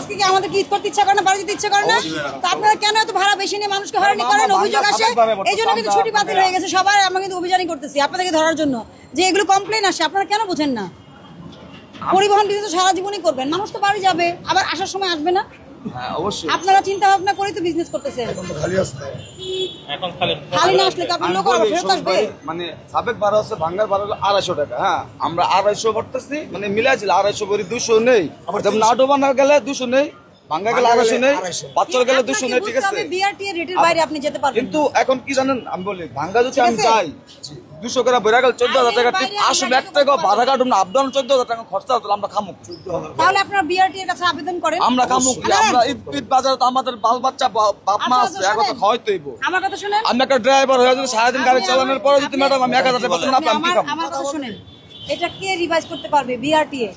আজকে কি আমাদের ঈদ করতে ইচ্ছা করে না, বাড়ি যেতে ইচ্ছা করে না? তো আপনারা কেন এত ভাড়া বেশি নিয়ে মানুষকে হয়রানি করেন? অভিযোগ আসে, এই জন্য কিন্তু ছুটি বাতিল হয়ে গেছে সবার। আমরা কিন্তু অভিযানই করতেছি আপনাদেরকে ধরার জন্য, যে এগুলো কমপ্লেন আসে, আপনারা কেন বুঝেন না? পরিবহন বিধি তো সারা জীবনই করবেন, মানুষ তো বাড়ি যাবে, আবার আসার সময় আসবে না? অবশ্যই আপনারা চিন্তা ভাবনা করে তো বিজনেস করতেছেন। খালি না আসলে তো আপনার লোক আবার ফেরত আসবে। মানে সাবেক ভাড়া হচ্ছে, ভাঙ্গার ভাড়া হলো 250 টাকা। হ্যাঁ, আমরা 250 করতেছি, মানে মিলাইছিল 250 করে 200 নেই। যেমন নাটো বানা গেলে 200 নেই, ভাঙ্গা গেলে 250 নেই, পাঁচল গেলে 200 নেই। ঠিক আছে, বিআরটি এর রেটের বাইরে আপনি যেতে পারবেন। কিন্তু এখন কি জানেন, আমি বলি ভাঙ্গা যদি আমি যাই 200 করে বেড়ে গেল 14,000 টাকা টিপ আসবে, এক টাকা ভাড়া কাটুন না, আপ ডাউন 14,000 টাকা খরচা হতো, আমরা খামুক। তাহলে আপনারা বিআরটি এর কাছে আবেদন করেন। আমরা খামুক, আমরা ঈদ বাজারে তো আমাদের বাল বাচ্চা বাপ মা আছে, এখন তো খাওয়াইতেইব। আমার কথা শুনেন, আমি একটা ড্রাইভার হয়ে যদি সারাদিন গাড়ি চালানোর পরে যদি ম্যাডাম আমি 1000 টাকা বেতন না পাই, আমি কি খাবো? আমার কথা শুনেন, এটা কে রিভাইজ করতে পারবে? বিআরটি এ